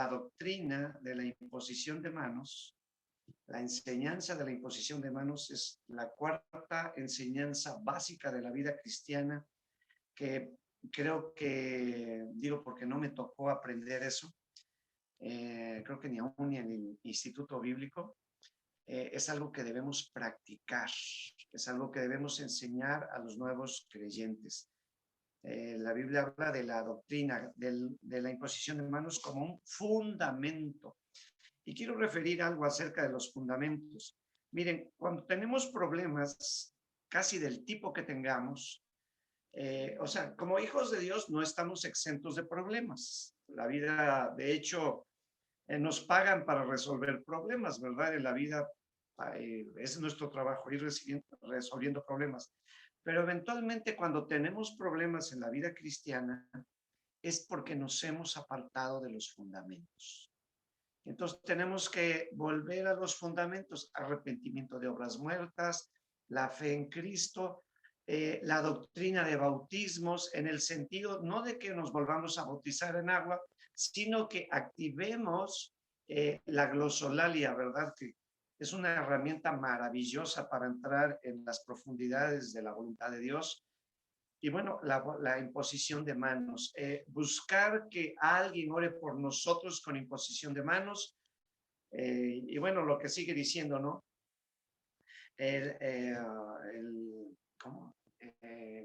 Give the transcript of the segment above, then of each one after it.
doctrina de la imposición de manos, la enseñanza de la imposición de manos es la cuarta enseñanza básica de la vida cristiana que creo que, digo porque no me tocó aprender eso, creo que ni aún ni en el Instituto Bíblico, es algo que debemos practicar, es algo que debemos enseñar a los nuevos creyentes. La Biblia habla de la doctrina, de la imposición de manos como un fundamento. Y quiero referir algo acerca de los fundamentos. Miren, cuando tenemos problemas, casi del tipo que tengamos, o sea, como hijos de Dios no estamos exentos de problemas. La vida, de hecho, nos pagan para resolver problemas, ¿verdad? En la vida es nuestro trabajo ir resolviendo problemas. Pero eventualmente cuando tenemos problemas en la vida cristiana es porque nos hemos apartado de los fundamentos. Entonces tenemos que volver a los fundamentos, arrepentimiento de obras muertas, la fe en Cristo, la doctrina de bautismos, en el sentido no de que nos volvamos a bautizar en agua, sino que activemos la glosolalia, ¿verdad? Que es una herramienta maravillosa para entrar en las profundidades de la voluntad de Dios. Y bueno, la imposición de manos, buscar que alguien ore por nosotros con imposición de manos, y bueno, lo que sigue diciendo, ¿no? El, ¿cómo?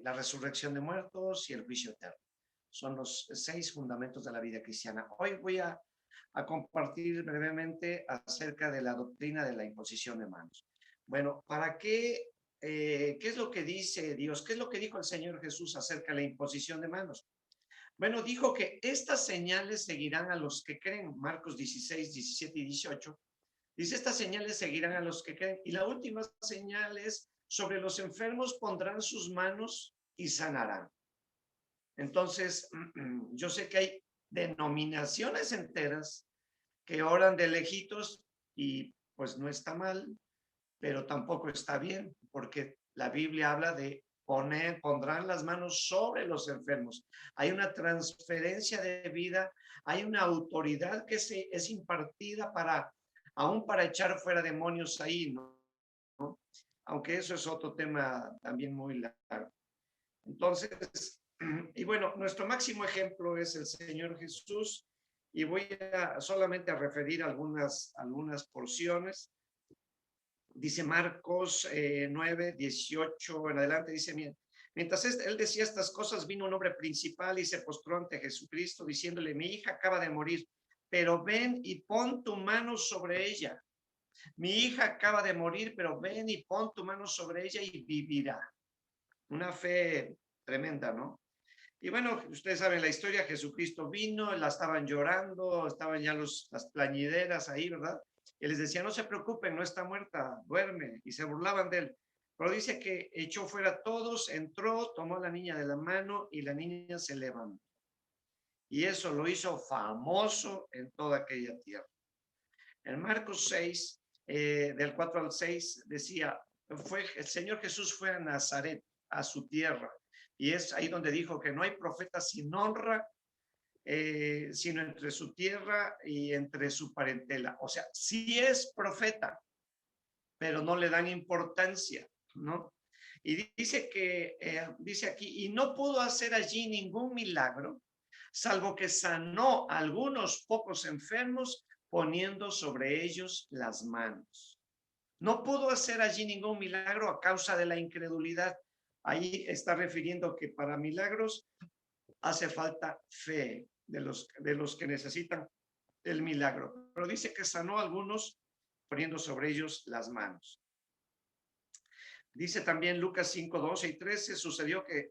La resurrección de muertos y el juicio eterno. Son los 6 fundamentos de la vida cristiana. Hoy voy a compartir brevemente acerca de la doctrina de la imposición de manos. Bueno, ¿para qué? ¿Qué es lo que dice Dios? ¿Qué es lo que dijo el Señor Jesús acerca de la imposición de manos? Bueno, dijo que estas señales seguirán a los que creen. Marcos 16, 17 y 18. Dice, estas señales seguirán a los que creen. Y la última señal es, sobre los enfermos pondrán sus manos y sanarán. Entonces, yo sé que hay denominaciones enteras que oran de lejitos y pues no está mal, pero tampoco está bien, porque la Biblia habla de pondrán las manos sobre los enfermos. Hay una transferencia de vida, hay una autoridad que es impartida aún para echar fuera demonios ahí, ¿no? Aunque eso es otro tema también muy largo. Entonces, y bueno, nuestro máximo ejemplo es el Señor Jesús, y voy solamente a referir algunas porciones. Dice Marcos 9, 18 en adelante, dice, mientras él decía estas cosas, vino un hombre principal y se postró ante Jesucristo, diciéndole, mi hija acaba de morir, pero ven y pon tu mano sobre ella. Mi hija acaba de morir, pero ven y pon tu mano sobre ella y vivirá. Una fe tremenda, ¿no? Y bueno, ustedes saben la historia, Jesucristo vino, la estaban llorando, estaban ya las plañideras ahí, ¿verdad? Y les decía, no se preocupen, no está muerta, duerme, y se burlaban de él. Pero dice que echó fuera a todos, entró, tomó a la niña de la mano y la niña se levantó. Y eso lo hizo famoso en toda aquella tierra. En Marcos 6, del 4 al 6, decía, el Señor Jesús fue a Nazaret, a su tierra, y es ahí donde dijo que no hay profeta sin honra, sino entre su tierra y entre su parentela. O sea, sí es profeta, pero no le dan importancia, ¿no? Y dice aquí, y no pudo hacer allí ningún milagro, salvo que sanó a algunos pocos enfermos poniendo sobre ellos las manos. No pudo hacer allí ningún milagro a causa de la incredulidad. Ahí está refiriendo que para milagros hace falta fe de los que necesitan el milagro. Pero dice que sanó a algunos poniendo sobre ellos las manos. Dice también Lucas 5, 12 y 13, sucedió que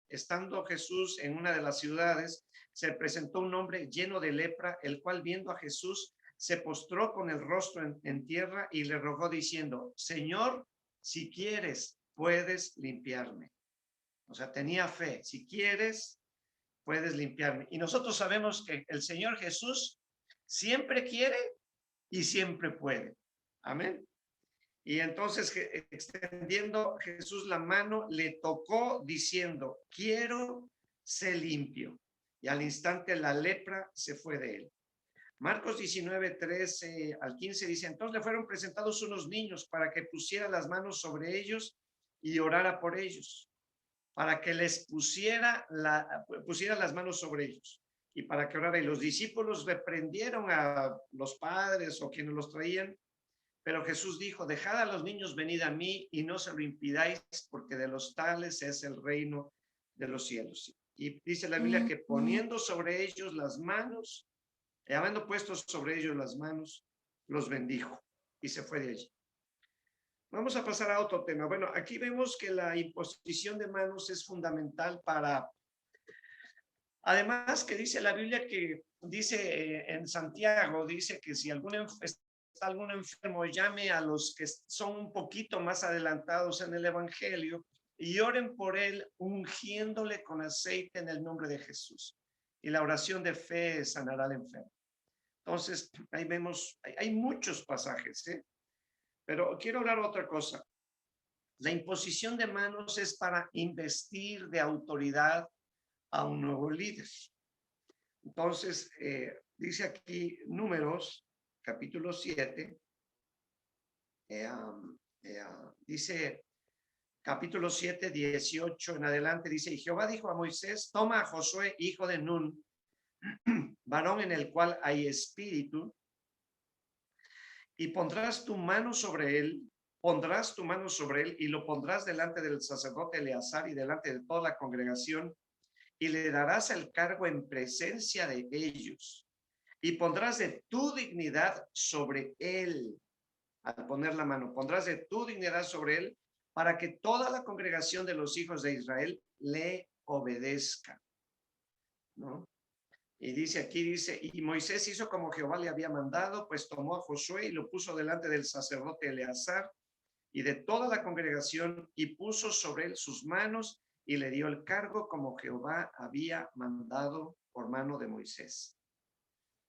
estando Jesús en una de las ciudades, se presentó un hombre lleno de lepra, el cual viendo a Jesús, se postró con el rostro en tierra y le rogó diciendo, Señor, si quieres, puedes limpiarme. O sea, tenía fe, si quieres, puedes limpiarme. Y nosotros sabemos que el Señor Jesús siempre quiere y siempre puede. Amén. Y entonces, extendiendo Jesús la mano, le tocó diciendo, quiero ser limpio. y al instante la lepra se fue de él. Marcos 19, 13 al 15 dice, entonces le fueron presentados unos niños para que pusiera las manos sobre ellos y orara por ellos, para que les pusiera las manos sobre ellos y para que orara. Y los discípulos reprendieron a los padres o quienes los traían, pero Jesús dijo, dejad a los niños, venid a mí y no se lo impidáis, porque de los tales es el reino de los cielos. Y dice la Biblia que poniendo sobre ellos las manos, habiendo puesto sobre ellos las manos, los bendijo y se fue de allí. Vamos a pasar a otro tema. Bueno, aquí vemos que la imposición de manos es fundamental para, además que dice la Biblia que dice en Santiago, dice que si algún enfermo, llame a los que son un poquito más adelantados en el evangelio y oren por él, ungiéndole con aceite en el nombre de Jesús. Y la oración de fe sanará al enfermo. Entonces, ahí vemos, hay muchos pasajes, ¿eh? Pero quiero hablar otra cosa. La imposición de manos es para investir de autoridad a un nuevo líder. Entonces, dice aquí Números, capítulo 7, dice capítulo 7, 18 en adelante, dice, y Jehová dijo a Moisés, toma a Josué, hijo de Nun, varón en el cual hay espíritu, y pondrás tu mano sobre él y lo pondrás delante del sacerdote Eleazar y delante de toda la congregación, y le darás el cargo en presencia de ellos, y pondrás de tu dignidad sobre él. Al poner la mano, pondrás de tu dignidad sobre él, para que toda la congregación de los hijos de Israel le obedezca, ¿no? Y dice aquí, dice, y Moisés hizo como Jehová le había mandado, pues tomó a Josué y lo puso delante del sacerdote Eleazar y de toda la congregación, y puso sobre él sus manos y le dio el cargo como Jehová había mandado por mano de Moisés.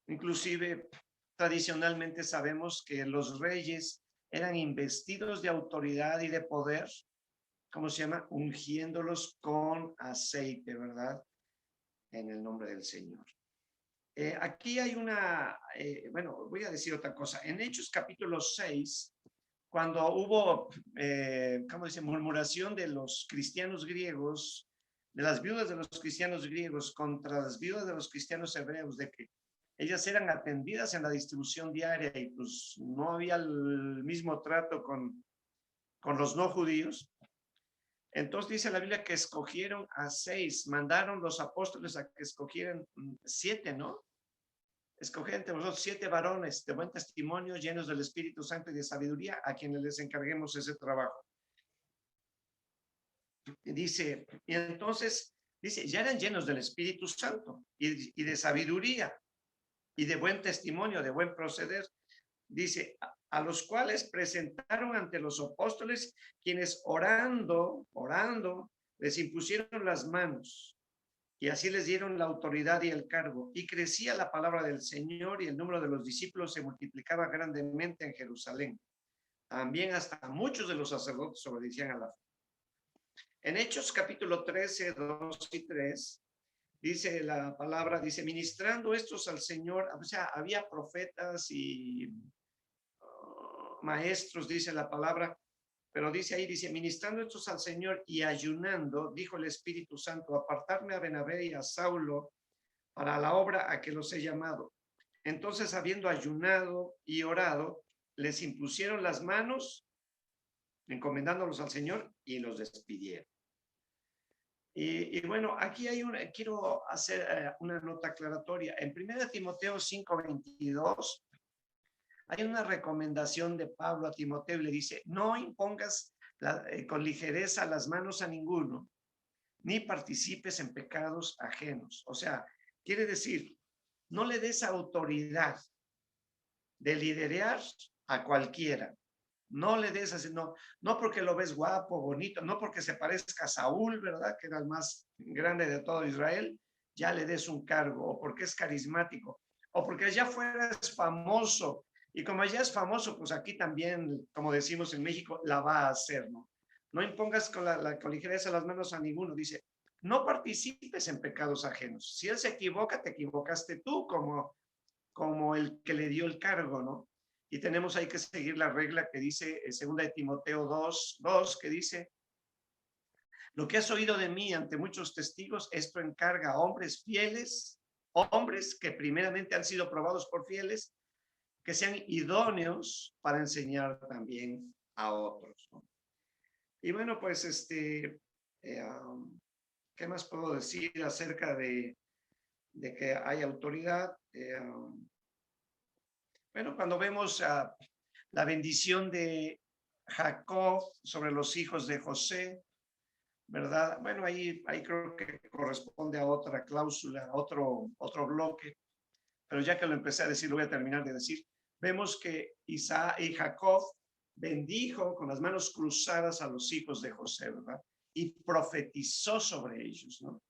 Inclusive, tradicionalmente sabemos que los reyes eran investidos de autoridad y de poder, ¿cómo se llama? Ungiéndolos con aceite, ¿verdad? En el nombre del Señor. Aquí hay bueno, voy a decir otra cosa. En Hechos capítulo 6, cuando hubo, ¿cómo dice? Murmuración de los cristianos griegos, de las viudas de los cristianos griegos contra las viudas de los cristianos hebreos, de que ellas eran atendidas en la distribución diaria y pues no había el mismo trato con los no judíos. Entonces dice la Biblia que escogieron a 6, mandaron los apóstoles a que escogieran 7, ¿no? Escoged entre vosotros 7 varones de buen testimonio, llenos del Espíritu Santo y de sabiduría, a quienes les encarguemos ese trabajo. Dice, y entonces, dice, ya eran llenos del Espíritu Santo y de sabiduría y de buen testimonio, de buen proceder. Dice, a los cuales presentaron ante los apóstoles, quienes orando, les impusieron las manos. Y así les dieron la autoridad y el cargo. Y crecía la palabra del Señor y el número de los discípulos se multiplicaba grandemente en Jerusalén. También hasta muchos de los sacerdotes obedecían a la fe. En Hechos capítulo 13, 2 y 3, dice la palabra, dice, ministrando estos al Señor, o sea, había profetas y maestros, dice la palabra, pero dice ahí, dice, ministrando estos al Señor y ayunando, dijo el Espíritu Santo, apartarme a Bernabé y a Saulo para la obra a que los he llamado. Entonces, habiendo ayunado y orado, les impusieron las manos, encomendándolos al Señor, y los despidieron. Y bueno, aquí quiero hacer una nota aclaratoria. En 1 Timoteo 5:22, hay una recomendación de Pablo a Timoteo y le dice, no impongas con ligereza las manos a ninguno, ni participes en pecados ajenos. O sea, quiere decir, no le des autoridad de liderar a cualquiera. No le des así, no porque lo ves guapo, bonito, no porque se parezca a Saúl, ¿verdad? Que era el más grande de todo Israel, ya le des un cargo, o porque es carismático, o porque allá afuera es famoso. Y como allá es famoso, pues aquí también, como decimos en México, la va a hacer, ¿no? No impongas con ligereza las manos a ninguno, dice, no participes en pecados ajenos. Si él se equivoca, te equivocaste tú como el que le dio el cargo, ¿no? Y tenemos ahí que seguir la regla que dice, 2 Timoteo 2, que dice, lo que has oído de mí ante muchos testigos, esto encarga a hombres fieles, hombres que primeramente han sido probados por fieles, que sean idóneos para enseñar también a otros, ¿no? Y bueno, pues ¿qué más puedo decir acerca de que hay autoridad? Bueno, cuando vemos la bendición de Jacob sobre los hijos de José, ¿verdad? Bueno, ahí creo que corresponde a otra cláusula, a otro bloque, pero ya que lo empecé a decir, lo voy a terminar de decir. Vemos que Isaac y Jacob bendijo con las manos cruzadas a los hijos de José, ¿verdad? Y profetizó sobre ellos, ¿no?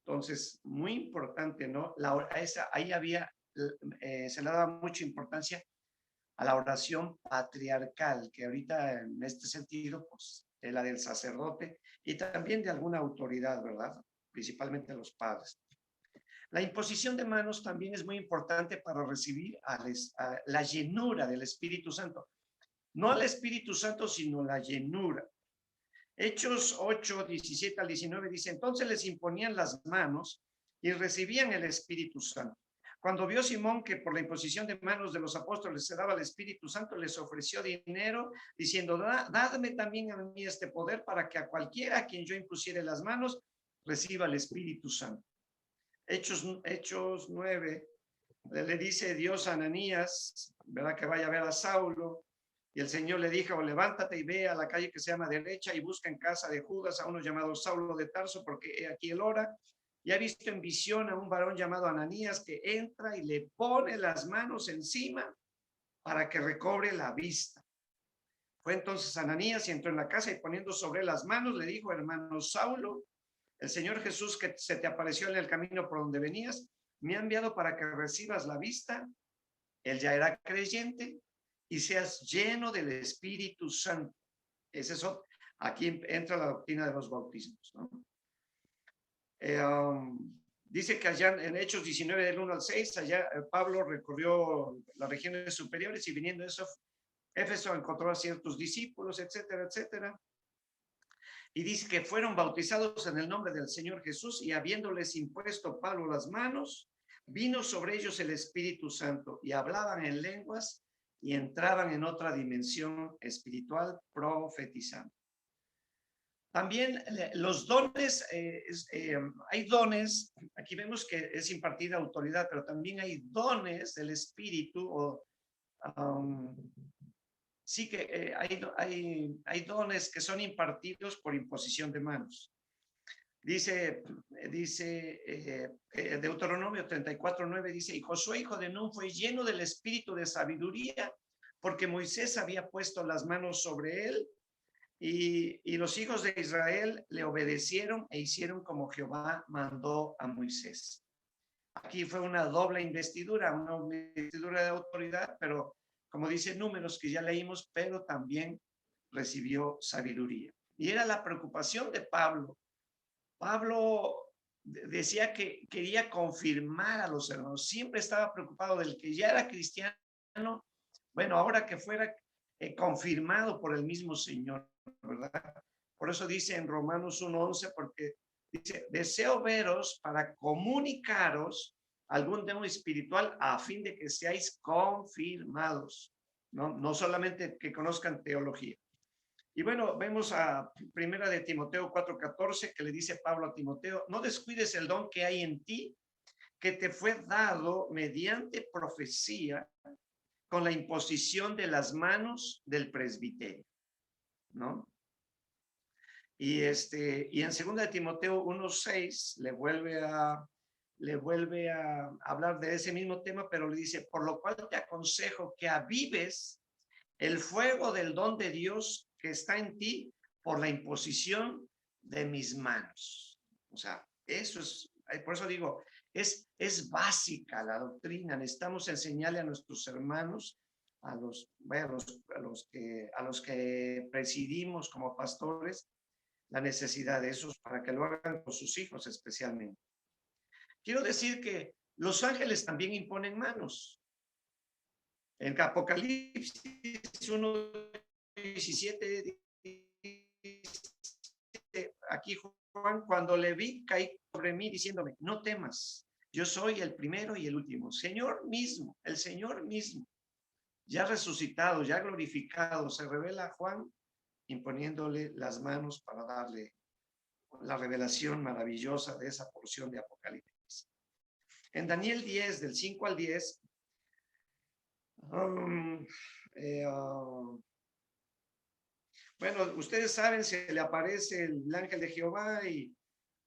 Entonces, muy importante, ¿no? Ahí se le daba mucha importancia a la oración patriarcal, que ahorita en este sentido, pues, es la del sacerdote y también de alguna autoridad, ¿verdad? Principalmente los padres. La imposición de manos también es muy importante para recibir a la llenura del Espíritu Santo. No al Espíritu Santo, sino la llenura. Hechos 8, 17 al 19 dice, entonces les imponían las manos y recibían el Espíritu Santo. Cuando vio Simón que por la imposición de manos de los apóstoles se daba el Espíritu Santo, les ofreció dinero diciendo, dadme también a mí este poder para que a cualquiera a quien yo impusiere las manos reciba el Espíritu Santo. Hechos 9, le dice Dios a Ananías, ¿verdad? Que vaya a ver a Saulo. Y el Señor le dijo, levántate y ve a la calle que se llama derecha y busca en casa de Judas a uno llamado Saulo de Tarso, porque aquí él ora. Y ha visto en visión a un varón llamado Ananías que entra y le pone las manos encima para que recobre la vista. Fue entonces Ananías y entró en la casa y poniendo sobre las manos le dijo, hermano Saulo, el Señor Jesús que se te apareció en el camino por donde venías, me ha enviado para que recibas la vista. Él ya era creyente y seas lleno del Espíritu Santo. Es eso. Aquí entra la doctrina de los bautismos, ¿no? Dice que allá en Hechos 19 del 1 al 6, allá Pablo recorrió las regiones superiores y viniendo de eso, Éfeso encontró a ciertos discípulos, etcétera, etcétera. Y dice que fueron bautizados en el nombre del Señor Jesús y habiéndoles impuesto Pablo las manos, vino sobre ellos el Espíritu Santo y hablaban en lenguas y entraban en otra dimensión espiritual profetizando. También los dones, hay dones, aquí vemos que es impartida autoridad, pero también hay dones del Espíritu sí que hay dones que son impartidos por imposición de manos. Dice Deuteronomio 34:9 dice, y Josué, hijo de Nun, fue lleno del espíritu de sabiduría, porque Moisés había puesto las manos sobre él, y los hijos de Israel le obedecieron e hicieron como Jehová mandó a Moisés. Aquí fue una doble investidura, una investidura de autoridad, pero como dice Números que ya leímos, pero también recibió sabiduría. Y era la preocupación de Pablo. Pablo decía que quería confirmar a los hermanos, siempre estaba preocupado del que ya era cristiano, bueno, ahora que fuera confirmado por el mismo Señor, ¿verdad? Por eso dice en Romanos 1:11, porque dice, deseo veros para comunicaros algún don espiritual a fin de que seáis confirmados, ¿no? No solamente que conozcan teología. Y bueno, vemos a primera de Timoteo 4:14 que le dice Pablo a Timoteo, no descuides el don que hay en ti, que te fue dado mediante profecía con la imposición de las manos del presbiterio, ¿no? Y en segunda de Timoteo 1:6 le vuelve a hablar de ese mismo tema, pero le dice, por lo cual te aconsejo que avives el fuego del don de Dios que está en ti por la imposición de mis manos. O sea, eso es, por eso digo, es básica la doctrina. Necesitamos enseñarle a nuestros hermanos, a los que presidimos como pastores, la necesidad de esos para que lo hagan con sus hijos especialmente. Quiero decir que los ángeles también imponen manos. En Apocalipsis 1:17 aquí Juan, cuando le vi, caí sobre mí diciéndome, no temas, yo soy el primero y el último. Señor mismo, el Señor mismo, ya resucitado, ya glorificado, se revela a Juan imponiéndole las manos para darle la revelación maravillosa de esa porción de Apocalipsis. En Daniel 10, del 5 al 10, bueno, ustedes saben, se le aparece el ángel de Jehová y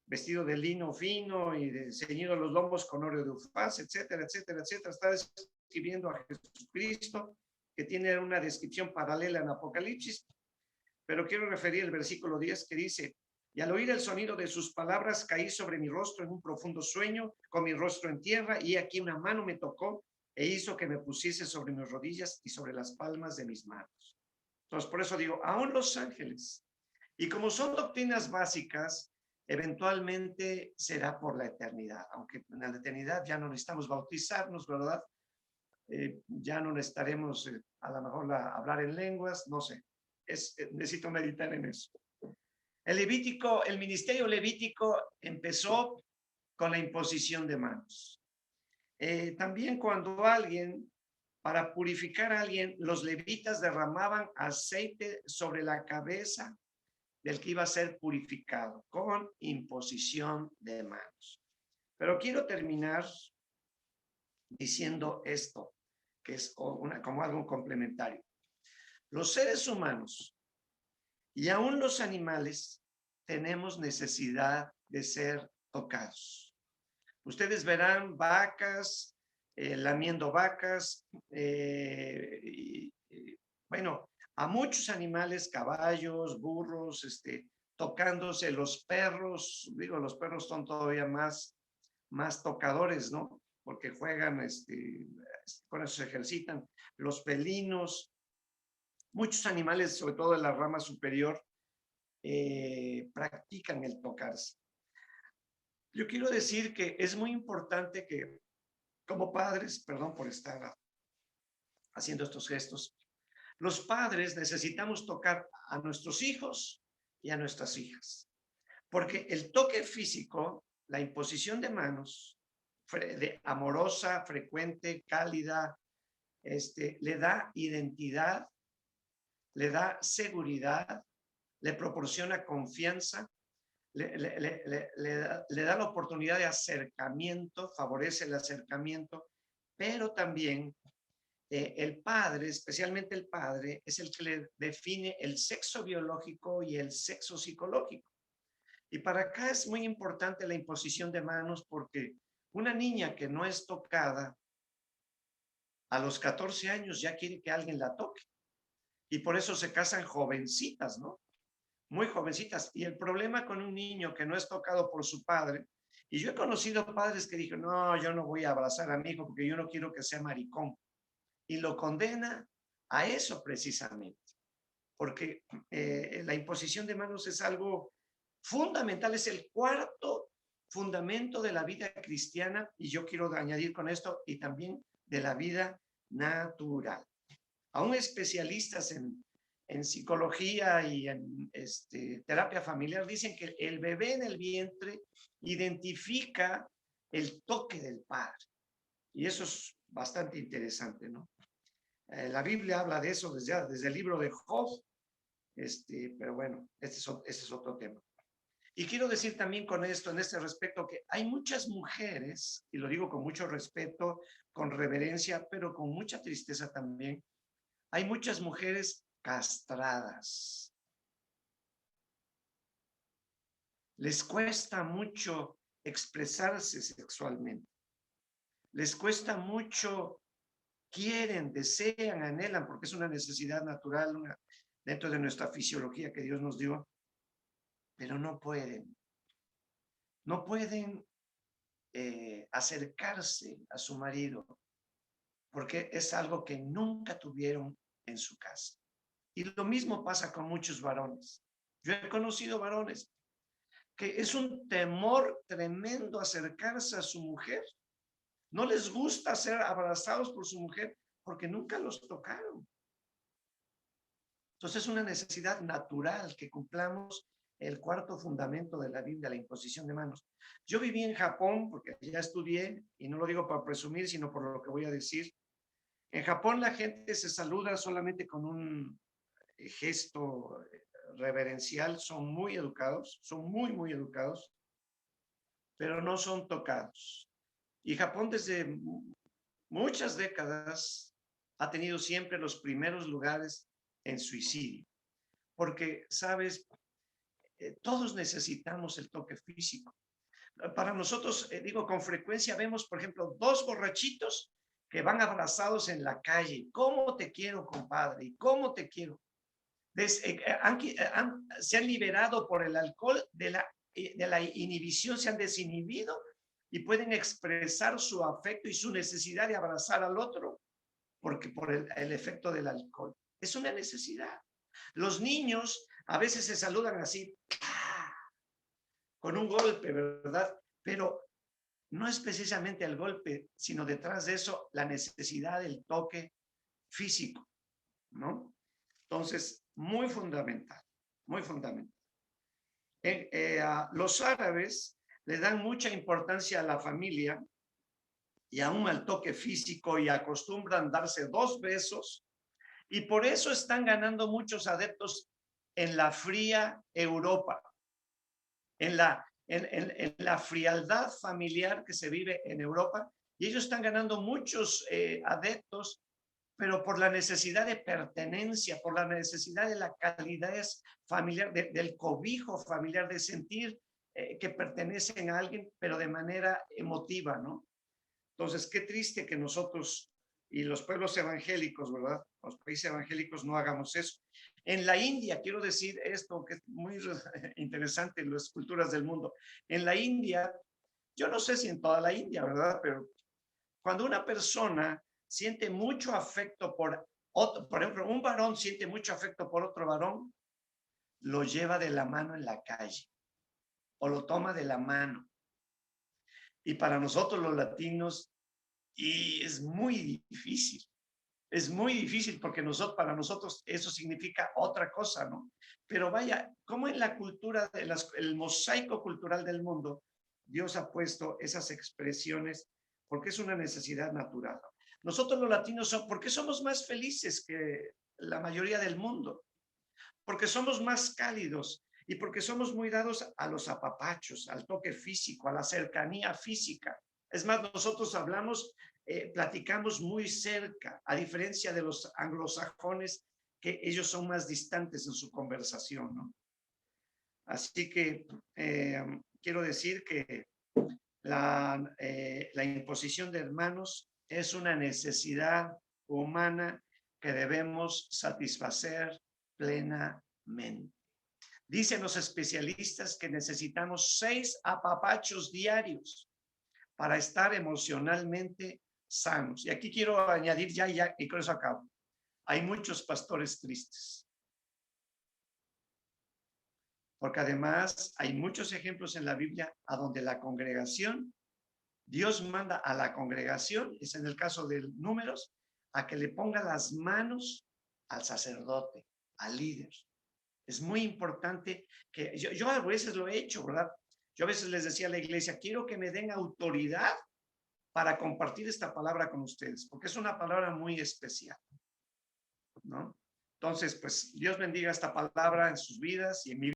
vestido de lino fino y de ceñido los lombos con oro de ufaz, etcétera, etcétera, etcétera. Está describiendo a Jesucristo, que tiene una descripción paralela en Apocalipsis, pero quiero referir el versículo 10 que dice, y al oír el sonido de sus palabras caí sobre mi rostro en un profundo sueño, con mi rostro en tierra, y aquí una mano me tocó e hizo que me pusiese sobre mis rodillas y sobre las palmas de mis manos. Entonces, por eso digo, aún los ángeles, y como son doctrinas básicas, eventualmente será por la eternidad, aunque en la eternidad ya no necesitamos bautizarnos, ¿verdad? Ya no necesitaremos a lo mejor hablar en lenguas, no sé, necesito meditar en eso. El ministerio levítico empezó con la imposición de manos. También cuando para purificar a alguien, los levitas derramaban aceite sobre la cabeza del que iba a ser purificado con imposición de manos. Pero quiero terminar diciendo esto, que es como algo complementario. Los seres humanos y aún los animales tenemos necesidad de ser tocados. Ustedes verán vacas, lamiendo vacas, bueno, a muchos animales, caballos, burros, tocándose los perros. Digo, los perros son todavía más tocadores, ¿no? Porque juegan, con eso se ejercitan. Los felinos, muchos animales, sobre todo en la rama superior, practican el tocarse. Yo quiero decir que es muy importante que, como padres, perdón por estar haciendo estos gestos, los padres necesitamos tocar a nuestros hijos y a nuestras hijas, porque el toque físico, la imposición de manos, amorosa, frecuente, cálida, le da identidad, le da seguridad, le proporciona confianza, le da la oportunidad de acercamiento, favorece el acercamiento, pero también el padre, especialmente el padre, es el que le define el sexo biológico y el sexo psicológico. Y para acá es muy importante la imposición de manos porque una niña que no es tocada a los 14 años ya quiere que alguien la toque. Y por eso se casan jovencitas, ¿no? Muy jovencitas. Y el problema con un niño que no es tocado por su padre, y yo he conocido padres que dijeron, no, yo no voy a abrazar a mi hijo porque yo no quiero que sea maricón. Y lo condena a eso precisamente, porque la imposición de manos es algo fundamental, es el cuarto fundamento de la vida cristiana, y yo quiero añadir con esto, y también de la vida natural. Aún especialistas en psicología y en terapia familiar dicen que el bebé en el vientre identifica el toque del padre. Y eso es bastante interesante, ¿no? La Biblia habla de eso desde el libro de Job, pero bueno, este es otro tema. Y quiero decir también con esto, en este respecto, que hay muchas mujeres, y lo digo con mucho respeto, con reverencia, pero con mucha tristeza también, hay muchas mujeres castradas. Les cuesta mucho expresarse sexualmente. Les cuesta mucho, quieren, desean, anhelan, porque es una necesidad natural dentro de nuestra fisiología que Dios nos dio, pero no pueden. No pueden acercarse a su marido porque es algo que nunca tuvieron en su casa. Y lo mismo pasa con muchos varones. Yo he conocido varones que es un temor tremendo acercarse a su mujer. No les gusta ser abrazados por su mujer porque nunca los tocaron. Entonces es una necesidad natural que cumplamos el cuarto fundamento de la Biblia, la imposición de manos. Yo viví en Japón porque ya estudié, y no lo digo para presumir, sino por lo que voy a decir. En Japón la gente se saluda solamente con un gesto reverencial, son muy educados, son muy, muy educados, pero no son tocados. Y Japón desde muchas décadas ha tenido siempre los primeros lugares en suicidio, porque, sabes, todos necesitamos el toque físico. Para nosotros, digo, con frecuencia vemos, por ejemplo, dos borrachitos que van abrazados en la calle. ¿Cómo te quiero, compadre? ¿Y cómo te quiero? Se han liberado por el alcohol de la inhibición, se han desinhibido y pueden expresar su afecto y su necesidad de abrazar al otro porque por el efecto del alcohol. Es una necesidad. Los niños a veces se saludan así, con un golpe, ¿verdad? Pero no es precisamente el golpe, sino detrás de eso la necesidad del toque físico, ¿no? Entonces, muy fundamental, muy fundamental. Los árabes le dan mucha importancia a la familia y aún al toque físico y acostumbran darse 2 besos y por eso están ganando muchos adeptos en la fría Europa, en la frialdad familiar que se vive en Europa y ellos están ganando muchos adeptos pero por la necesidad de pertenencia, por la necesidad de la calidez familiar, del cobijo familiar, de sentir que pertenecen a alguien, pero de manera emotiva, ¿no? Entonces, qué triste que nosotros y los pueblos evangélicos, ¿verdad? Los países evangélicos no hagamos eso. En la India, quiero decir esto que es muy interesante en las culturas del mundo. En la India, yo no sé si en toda la India, ¿verdad? Pero cuando una persona siente mucho afecto por otro, por ejemplo, un varón siente mucho afecto por otro varón, lo lleva de la mano en la calle o lo toma de la mano. Y para nosotros los latinos, y es muy difícil porque para nosotros eso significa otra cosa, ¿no? Pero vaya, como en la cultura, el mosaico cultural del mundo, Dios ha puesto esas expresiones porque es una necesidad natural. Nosotros los latinos, ¿por qué somos más felices que la mayoría del mundo? Porque somos más cálidos y porque somos muy dados a los apapachos, al toque físico, a la cercanía física. Es más, nosotros hablamos, platicamos muy cerca, a diferencia de los anglosajones, que ellos son más distantes en su conversación, ¿no? Así que quiero decir que la imposición de hermanos es una necesidad humana que debemos satisfacer plenamente. Dicen los especialistas que necesitamos 6 apapachos diarios para estar emocionalmente sanos. Y aquí quiero añadir ya, y con eso acabo. Hay muchos pastores tristes. Porque además hay muchos ejemplos en la Biblia a donde la congregación, Dios manda a la congregación, es en el caso de Números, a que le ponga las manos al sacerdote, al líder. Es muy importante que yo a veces lo he hecho, ¿verdad? Yo a veces les decía a la iglesia, quiero que me den autoridad para compartir esta palabra con ustedes, porque es una palabra muy especial, ¿no? Entonces, pues Dios bendiga esta palabra en sus vidas y en mi vida.